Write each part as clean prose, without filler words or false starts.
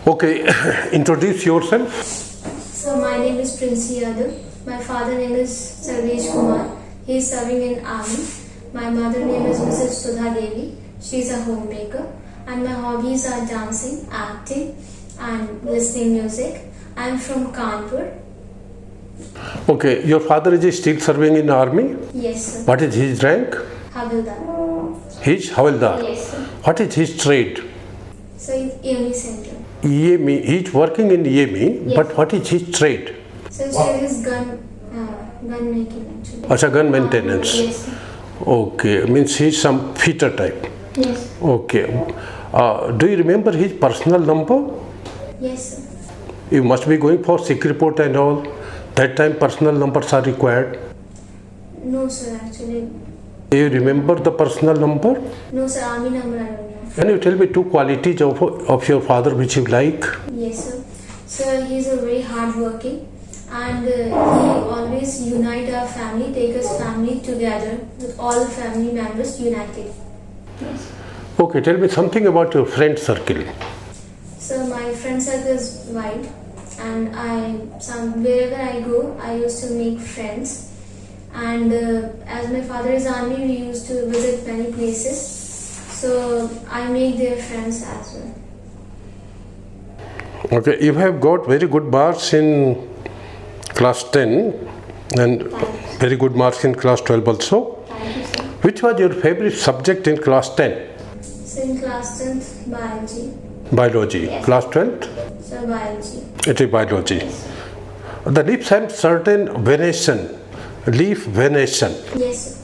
Okay, introduce yourself. So my name is Prince Yadav. My father name is Sarvesh Kumar. He is serving in army. My mother name is Mrs. Sudha Devi. She is a homemaker. And my hobbies are dancing, acting, and listening music. I am from Kanpur. Okay, your father is still serving in army? Yes, sir. What is his rank? Havildar. His Havildar. Yes, sir. What is his trade? So in EME center. EME, he is working in EME, Yes. but what is his trade? So his trade is gun making actually. Acha, gun maintenance. Yes, sir. Okay, means he is some fitter type. Yes. Okay. Do you remember his personal number? Yes, sir. You must be going for sick report and all. That time personal numbers are required. No, sir, actually. Do you remember the personal number? No, sir, army number I don't know. Can you tell me two qualities of your father which you like? Yes, sir. Sir, he is a very hardworking and he always unite our family, take us family together with all family members united. Yes. Okay, tell me something about your friend circle. So my friend circle is wide and wherever I go, I used to make friends. And as my father is army, we used to visit many places. So I make their friends as well. Okay, you have got very good marks in class 10 and very good marks in class 12 also. Thank you, sir. Which was your favorite subject in class 10? So in class 10th, biology. Biology. Yes. Class 12th? So biology. It is biology. Yes. The leaves have certain variation. Leaf variation. Yes, sir.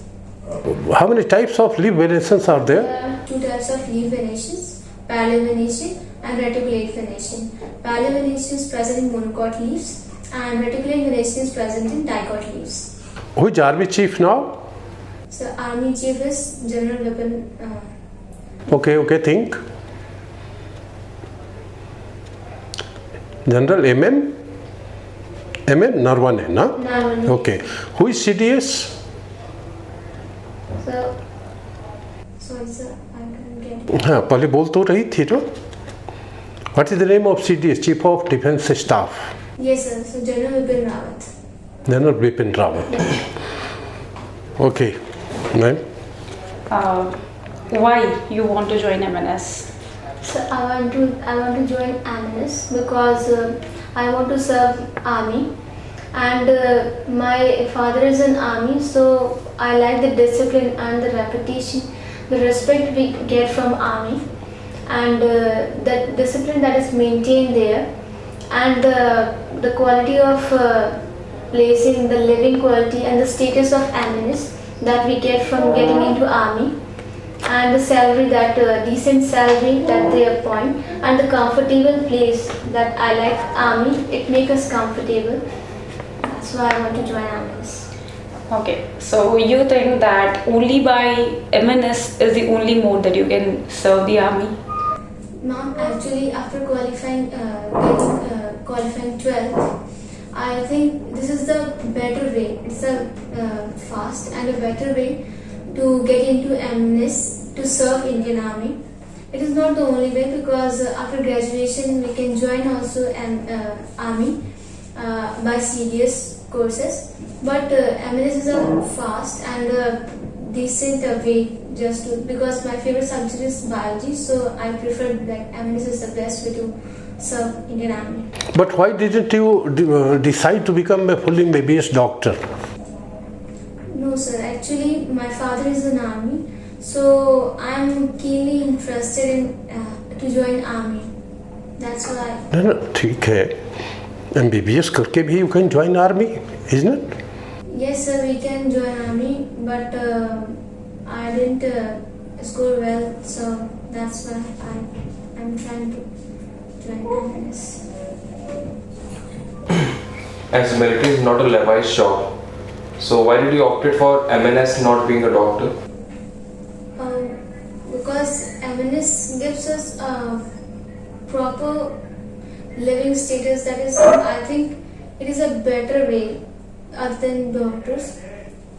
How many types of leaf variations are there? There are two types of leaf venations, parallel venation and reticulate venation. Parallel venation is present in monocot leaves and reticulate venation is present in dicot leaves. Who is army chief now? So army chief is General Vipin. Okay, think. General MM Narwane, na? Narwane. Okay. Who is CDS? So, sorry sir, I couldn't get it. हाँ पहले बोल तो रही थी तो. What is the name of CDS? Chief of Defence Staff. Yes sir, so General Vipin Rawat. General Bipin Rawat. Okay, ma'am. Why you want to join MNS? So I want to join MNS because I want to serve army and my father is in army, so I like the discipline and the reputation, the respect we get from army and the discipline that is maintained there and the quality of placing, the living quality and the status of MNS that we get from getting into army and the salary, that decent salary that they appoint and the comfortable place that I like army, it makes us comfortable. That's why I want to join MNS. Okay, so you think that only by MNS is the only mode that you can serve the army? Ma'am, actually after qualifying 12th, I think this is the better way. It's a fast and a better way to get into MNS to serve Indian Army. It is not the only way because after graduation we can join also Army by CDS courses. But MNS is a fast and a decent way just to, because my favorite subject is biology, so I prefer that MNS is the best way to serve Indian Army. But why didn't you decide to become a full MBBS doctor? No sir, actually my father is in army, so I am keenly interested in to join army. That's why. No, ठीक है. MBBS करके भी you can join army, isn't it? Yes sir, we can join army, but I didn't score well, so that's why I'm trying to join MNS. As military is not a levi's job, so why did you opt for MNS not being a doctor? Because MNS gives us proper living status, that is, I think it is a better way other than doctors.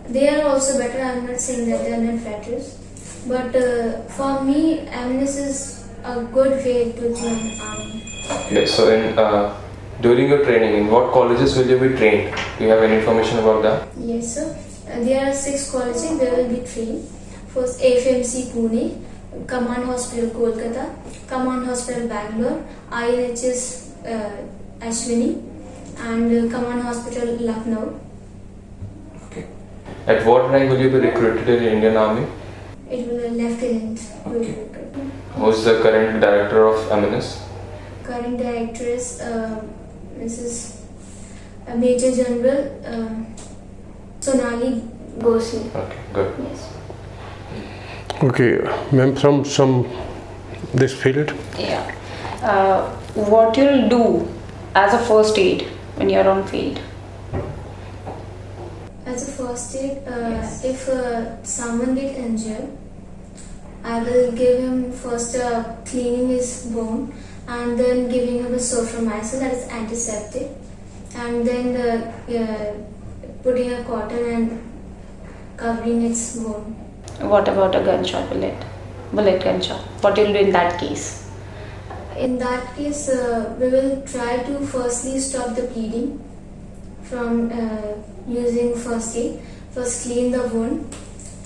They are also better, I am not saying that they are not better, but for me MNS is a good way to join army. Okay, so during your training, in what colleges will you be trained? Do you have any information about that? Yes, sir. There are 6 colleges where will be trained. First, AFMC Pune, Command Hospital Kolkata, Command Hospital Bangalore, INHS Ashwini, and Command Hospital Lucknow. Okay. At what rank will you be recruited in Indian Army? It will be lieutenant. Okay. Who is the current director of MNS? Current director is Mrs. Major General Sonali Gosi. Okay, good. Yes. Okay, ma'am, from this field. Yeah. What you'll do as a first aid when you're on field? As a first aid, if someone get injured, I will give him first cleaning his bone and then giving him a soframycin, that is antiseptic, and then putting a cotton and covering its bone. What about a gunshot bullet gunshot? What you'll do in that case? In that case, we will try to firstly stop the bleeding from using first aid. First clean the wound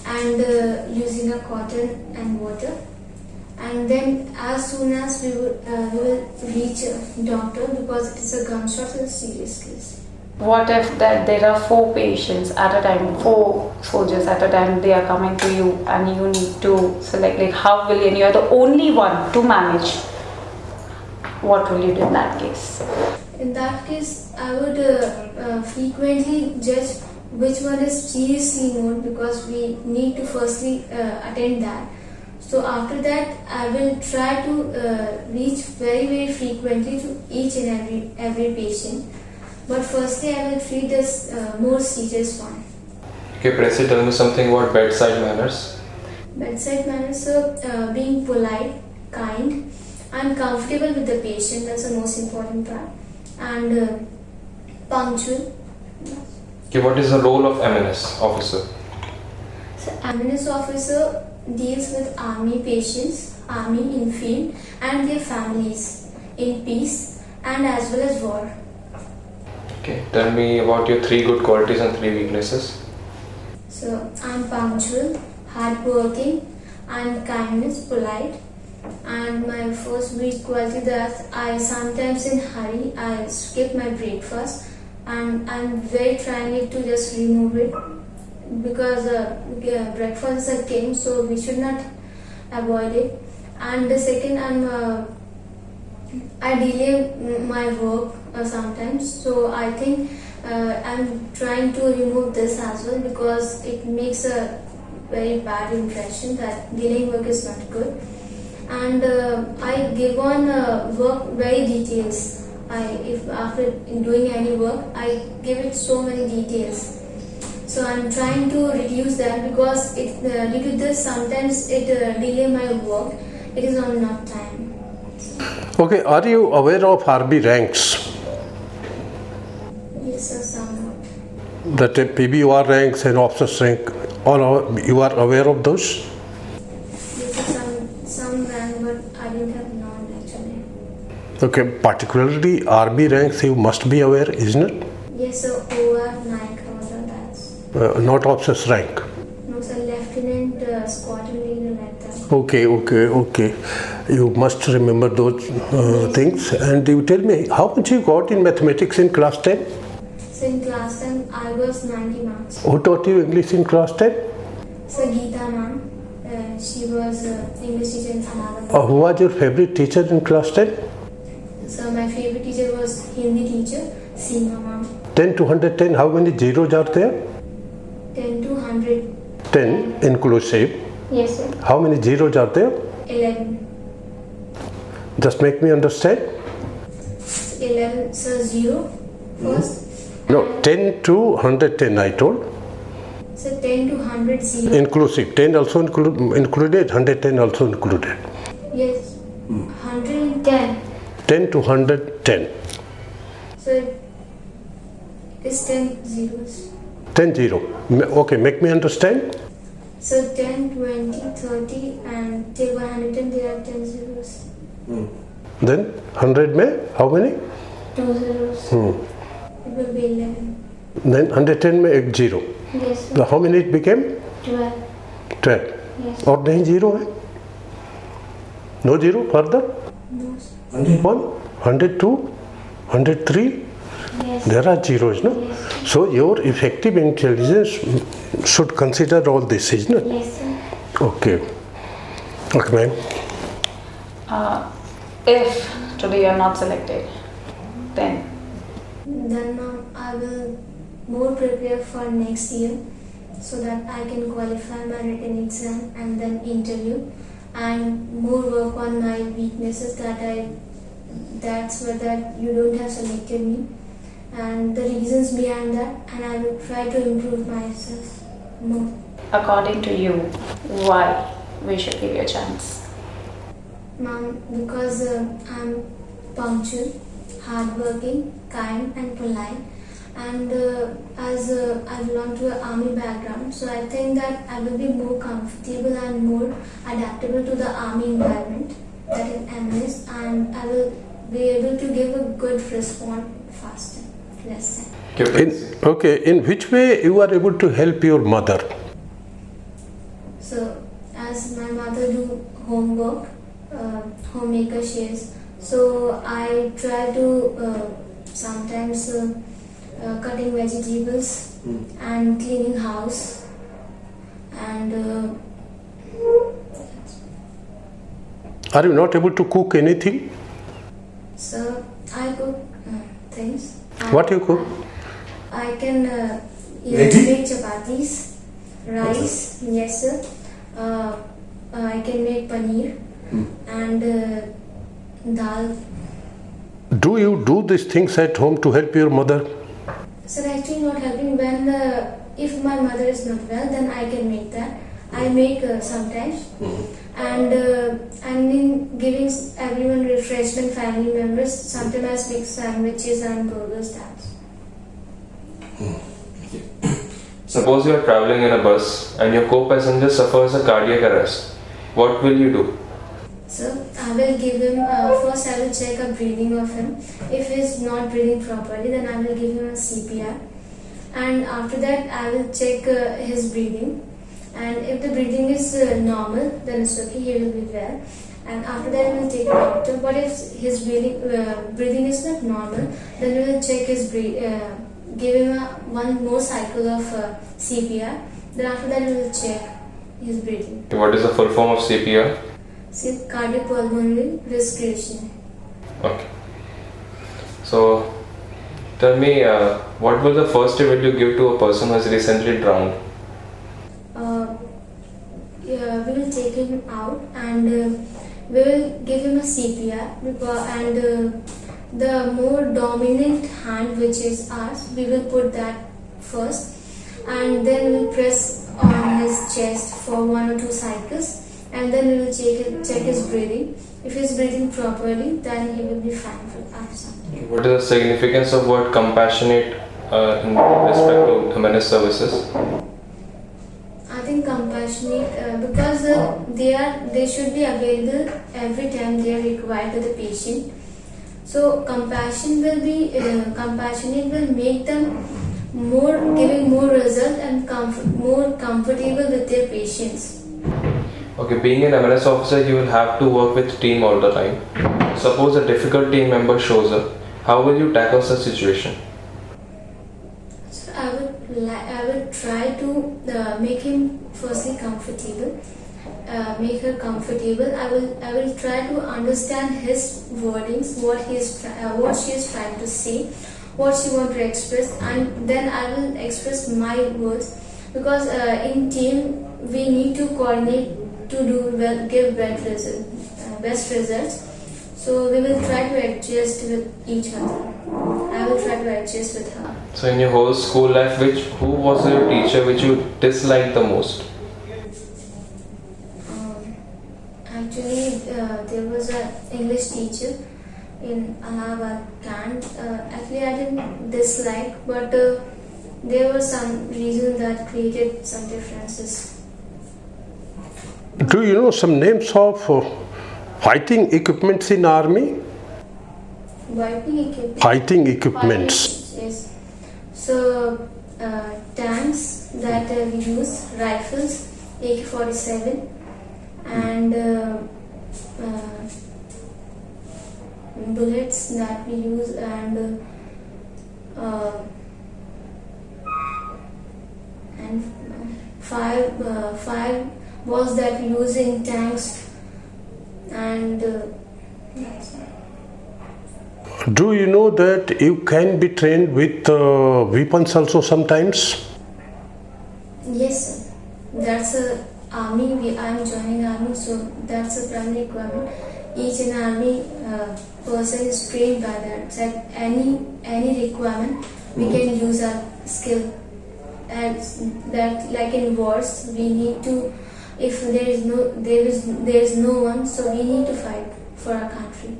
and using a cotton and water. And then as soon as we will reach a doctor, because it is a gunshot, it's a serious case. What if that there are 4 patients at a time, 4 soldiers at a time, they are coming to you and you need to select, like how will you, and you are the only one to manage, what will you do in that case? In that case, I would frequently judge which one is seriously mode, because we need to firstly attend that. So after that, I will try to reach very frequently to each and every patient. But firstly, I will treat this more serious one. Okay, Presi, tell me something about bedside manners. Bedside manners are being polite, kind, and comfortable with the patient. That's the most important part. And punctual. Okay, what is the role of MNS officer? So, MNS officer deals with army patients, army in field, and their families in peace and as well as war. Okay, tell me about your 3 good qualities and 3 weaknesses. So, I'm punctual, hardworking, and kindness, polite. And my first weak quality that I sometimes in hurry, I skip my breakfast, and I'm very trying to just remove it, because breakfast is a king, so we should not avoid it. And the second, I delay my work sometimes, so I think I'm trying to remove this as well, because it makes a very bad impression that delaying work is not good. And I give on work very details. If after doing any work, I give it so many details. So I'm trying to reduce that, because due to this sometimes it delay my work. It is not time. Okay, are you aware of RB ranks? Yes, sir, somewhat. That PBOR ranks and officers rank, you are aware of those? Yes, sir, some rank, but I didn't have knowledge actually. Okay, particularly RB ranks you must be aware, isn't it? Yes, sir, OR, Naik, that's. Not officers rank. No, sir, Lieutenant, Squadron Leader, like that. Okay. You must remember those things. And you tell me, how much you got in mathematics in class 10? So in class 10, I was 90 marks. Who taught you English in class 10? So Geeta ma'am, she was English teacher in Another. Who was your favorite teacher in class 10? So my favorite teacher was Hindi teacher, Seema ma'am. 10 to 110, how many zeros are there? 10 to 100. 10 inclusive. Yes, sir. How many zeros are there? 11. Just make me understand. 11, so 0 first. No, 10 to 110 I told. So 10 to 100, 0. Inclusive. 10 also included, 110 also included. Yes, 110. 10 to 110. So it is 10 zeros. 10 0. Okay, make me understand. So 10, 20, 30 and till 110 there are 10 zeros. Then 100 में how many? 2 zeros. It will be 11. Then 110 में एक zero. Yes, sir. So how many it became? 12. 12. Yes. और नहीं zero है? No zero further? No, sir. 101, 102, 103. Yes. There are zeros, no? Yes. So your effective intelligence should consider all this, isn't it? Yes, sir. Okay. Okay, ma'am. If today you are not selected, then Then I will more prepare for next year so that I can qualify my written exam and then interview, and more work on my weaknesses that's why that you don't have selected me and the reasons behind that, and I will try to improve myself more. according to you, why we should give you a chance? Ma'am, because I'm punctual, hardworking, kind and polite, and as I belong to an army background, so I think that I will be more comfortable and more adaptable to the army environment, that is MNS, and I will be able to give a good response faster, less time. In which way you are able to help your mother? So as my mother do homework, homemaker she is, so I try to sometimes cutting vegetables and cleaning house, and Are you not able to cook anything? so I cook things. What you cook? I can even make chapatis, rice, yes sir. I can make paneer and dal. Do you do these things at home to help your mother? Sir, actually not helping when if my mother is not well, then I can make that. I make sometimes, and in giving everyone refreshment, family members, sometimes I make sandwiches and burgers. That. Suppose you are traveling in a bus and your co-passenger suffers a cardiac arrest. What will you do? So I will give him first. I will check a breathing of him. If he is not breathing properly, then I will give him a CPR, and after that I will check his breathing. And if the breathing is normal, then it's okay. He will be well. And after that, we will take a doctor. But if his breathing is not normal, then we will check his give him one more cycle of CPR. Then after that, we will check his breathing. What is the full form of CPR? Cardiopulmonary respiration. Okay. So, tell me, what was the first aid you give to a person who has recently drowned? We will take him out and we will give him a CPR, and the more dominant hand, which is ours, we will put that first, and then we will press on his chest for 1 or 2 cycles, and then we will check his breathing. If he is breathing properly, then he will be fine after something. What is the significance of word compassionate in respect to MNS services? I think compassionate because they should be available every time they are required to the patient. So compassionate will make them giving more result and more comfortable with their patients. Okay, being an MNS officer, you will have to work with team all the time. Suppose a difficult team member shows up, how will you tackle such situation? So I would try to make him firstly comfortable, make her comfortable. I will try to understand his wordings, what she is trying to say, what she want to express, and then I will express my words, because in team we need to coordinate to do well, give best results. So we will try to adjust with each other. I will try to adjust with her. So in your whole school life, who was your teacher which you disliked the most? Actually, there was an English teacher in Allahabad camp. Actually, I didn't dislike, but there was some reason that created some differences. Do you know some names of fighting equipments in army? Fighting equipments. Yes. So tanks that we use, rifles, AK-47, and bullets that we use, and fireballs that we use in tanks, and that's it. Do you know that you can be trained with weapons also sometimes? Yes, sir. That's a army. I'm joining army, so that's a primary requirement. Each and army person is trained by that. So any requirement, we can use our skill. And that, like in wars, we need to. If there is no one, so we need to fight for our country.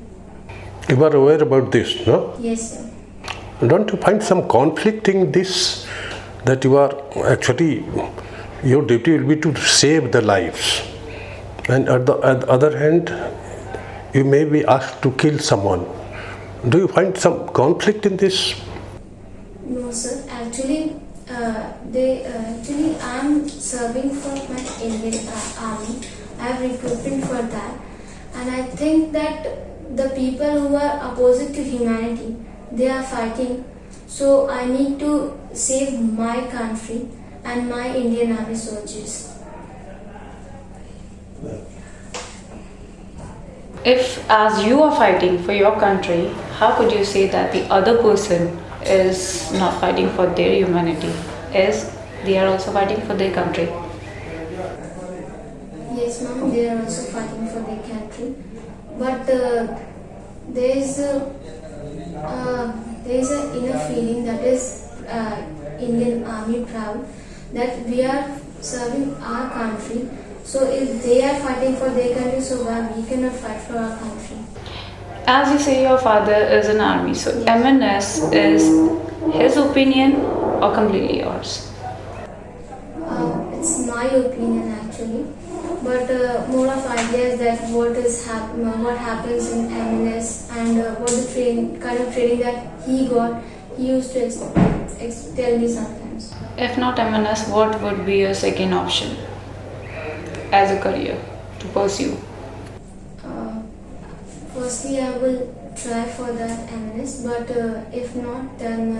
You are aware about this, no? Yes, sir. Don't you find some conflict in this, that you are actually, your duty will be to save the lives, and at the other hand you may be asked to kill someone. Do you find some conflict in this? No, sir. Actually, I'm serving for my Indian army. I have recruitment for that, and I think that the people who are opposite to humanity, they are fighting. So I need to save my country and my Indian Army soldiers. If, as you are fighting for your country, how could you say that the other person is not fighting for their humanity? Is they are also fighting for their country? Yes, ma'am, they are also fighting for their country. But there is a inner feeling that is Indian Army proud that we are serving our country. So if they are fighting for their country, so why we cannot fight for our country? As you say, your father is in army, so MNS is his opinion or completely yours? It's my opinion actually, but more of ideas that what happens in MNS, and what the kind of training that he got, he used to tell me sometimes. If not MNS, what would be your second option as a career to pursue? Firstly, I will try for that MNS, but if not, then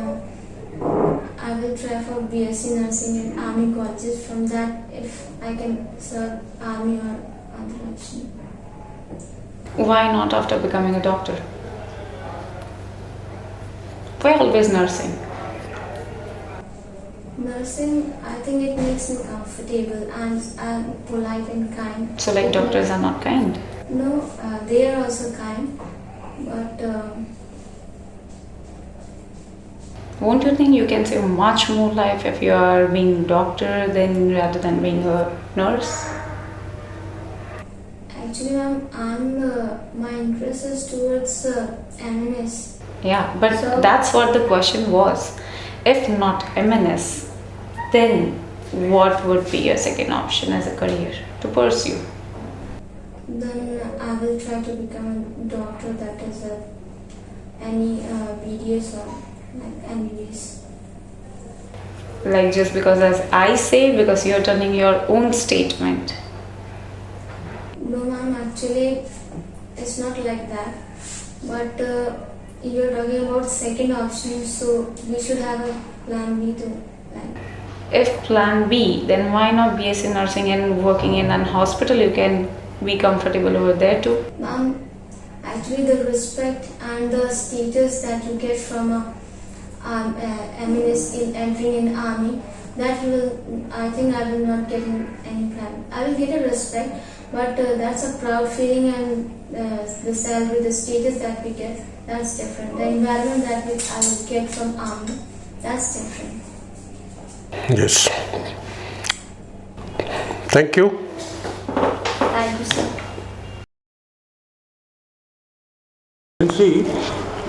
I will try for BSc nursing in army colleges. From that, if I can serve army or other option. Why not after becoming a doctor? Why always nursing? Nursing, I think it makes me comfortable, and I'm polite and kind. So like doctors are not kind? No, they are also kind, but won't you think you can save much more life if you are being a doctor rather than being a nurse? actually, ma'am, my interest is towards MNS. Yeah, but So- that's what the question was. If not MNS, then what would be your second option as a career to pursue? Then I will try to become a doctor, that is any BDS or like MBBS. Like just because as I say, because you're turning your own statement. No, ma'am, actually, it's not like that. But you're talking about second option, so we should have a plan B to like. If plan B, then why not BSc nursing and working in an hospital? You can be comfortable over there too. Ma'am, actually, the respect and the status that you get from a MNS in entering in army, that I think I will not get in any plan. I will get a respect, but that's a proud feeling, and the salary, the status that we get, that's different. The environment that I will get from army, that's different. Yes. Thank you. Thank you, sir. See,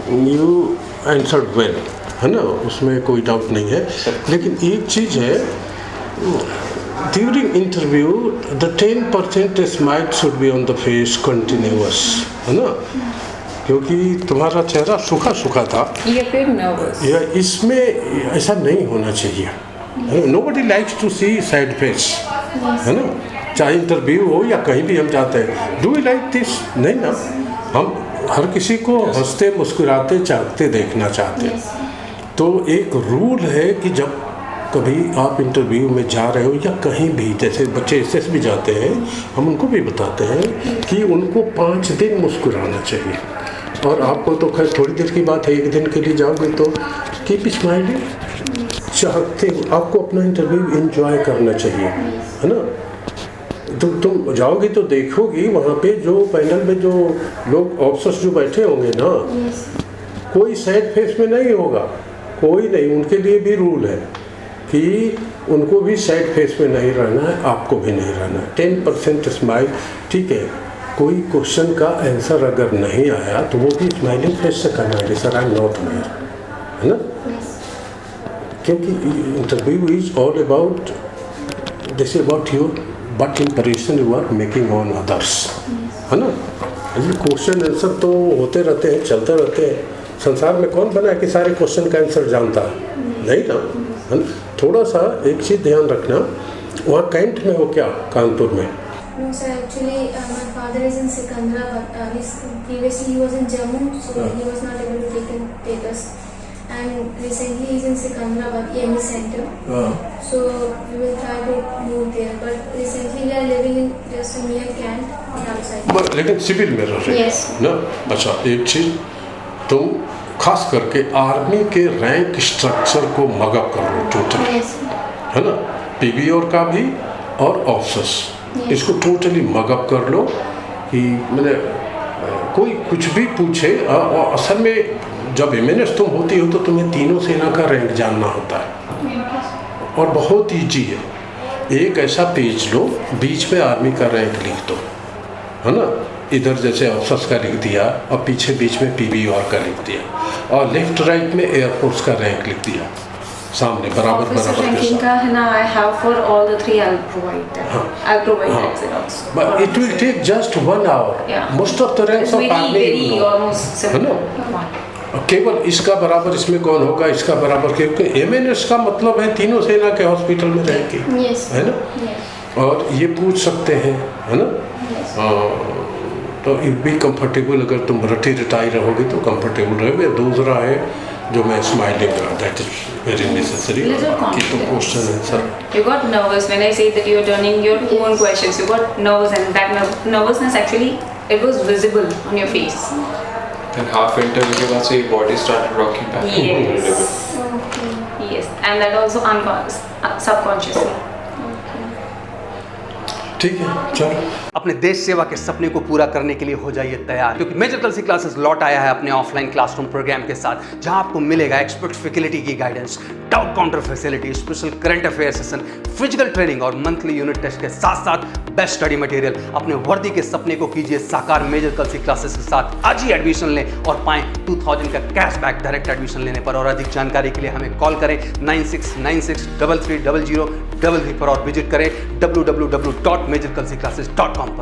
you answered well, है ना, उसमें कोई doubt नहीं है, लेकिन एक चीज़ है, during interview the 10% smile should be on the face continuous, है ना, क्योंकि तुम्हारा चेहरा सूखा सूखा था। You appeared nervous. या इसमें ऐसा नहीं होना चाहिए। Nobody likes to see sad face, है ना, चाहे इंटरव्यू हो या कहीं भी हम जाते हैं। Do you like this? नहीं ना, हम हर किसी को हंसते मुस्कुराते चाहते देखना चाहते हैं। तो एक रूल है कि जब कभी आप इंटरव्यू में जा रहे हो या कहीं भी, जैसे बच्चे SSB जाते हैं, हम उनको भी बताते हैं कि उनको 5 दिन मुस्कुराना चाहिए। और आपको तो खैर थोड़ी देर की बात है, एक दिन के लिए जाओगे तो कीप स्माइलिंग, चाहते आपको अपना इंटरव्यू एंजॉय करना चाहिए, है ना। तो तुम जाओगी तो देखोगी वहाँ पे जो पैनल में जो लोग ऑफिसर्स जो बैठे होंगे ना, कोई सैड फेस में नहीं होगा, कोई नहीं। उनके लिए भी रूल है कि उनको भी सैड फेस में नहीं रहना है, आपको भी नहीं रहना है। 10% स्माइल, ठीक है। कोई क्वेश्चन का आंसर अगर नहीं आया तो वो भी स्माइलिंग फेस से करना है, sir I am not aware, है ना। क्योंकि interview is all about this about you but impression you are making on others, है ना। ये क्वेश्चन आंसर तो होते रहते हैं, चलते रहते हैं। संसार में कौन बना है कि सारे क्वेश्चन का आंसर जानता है? नहीं ना, है ना। थोड़ा सा एक चीज़ ध्यान रखना, वहाँ कैंट में हो क्या, कानपुर में? No sir, actually my father is in Secunderabad. Previously he was in Jammu, so he was not able to take us. And recently he is in Secunderabad, EME Center. So we will try to move there. But recently we are living in just near Kent, outside. लेकिन civil में रह रहे Yes. ना। अच्छा, एक चीज़ तुम खास करके आर्मी के रैंक स्ट्रक्चर को मगअप कर लो टोटली, Yes. है ना। PB और का भी और ऑफिसर्स, इसको टोटली मगअप कर लो कि मैंने कोई कुछ भी पूछे। और असल में जब MNS तुम होती हो तो तुम्हें तीनों सेना का रैंक जानना होता है और बहुत ईजी है। एक ऐसा पेज लो, बीच में आर्मी का रैंक लिख दो, है ना। इधर जैसे ऑफिसर्स का लिख दिया और पीछे बीच में PB और का लिख दिया और लेफ्ट राइट में एयरफोर्स का रैंक लिख दिया, सामने बराबर बराबर ranking का है ना, I have for all the 3 I'll provide that. I'll provide that xerox. But it will take just 1 hour. Yeah. Most of the ranks It's of army very you know. almost है ना? similar. केवल इसका बराबर इसमें कौन होगा, इसका बराबर, क्योंकि MNS का मतलब है तीनों सेना के हॉस्पिटल में रह के, Yes. है ना। Yes. और ये पूछ सकते हैं, है ना। Yes. तो इट बी कंफर्टेबल, अगर तुम रिटायर रहोगे तो कंफर्टेबल रहोगे। दूसरा है जो मैं स्माइलिंग करा, दैट इज वेरी नेसेसरी। कि तो question answer You got nervous when I said that you were turning your own questions. You got nervous, and that nervousness actually it was visible on your face. Then half interview के बाद से your body started rocking back. Yes. Okay. Yes, and that also subconsciously. ठीक है, चलो। अपने देश सेवा के सपने को पूरा करने के लिए हो जाइए तैयार, क्योंकि मेजर कलसी क्लासेस लौट आया है अपने ऑफलाइन क्लासरूम प्रोग्राम के साथ, जहां आपको मिलेगा एक्सपर्ट फैकल्टी की guidance, doubt counter facility, special current affair session, physical training और मंथली यूनिट टेस्ट के साथ साथ बेस्ट स्टडी मटेरियल। अपने वर्दी के सपने को कीजिए साकार मेजर कलसी क्लासेस के साथ। आज ही एडमिशन लें और पाएं 2000 का कैशबैक डायरेक्ट एडमिशन लेने पर। और अधिक जानकारी के लिए हमें कॉल करें 9696330033 पर और विजिट करें www.majorkalsiclasses.com पर।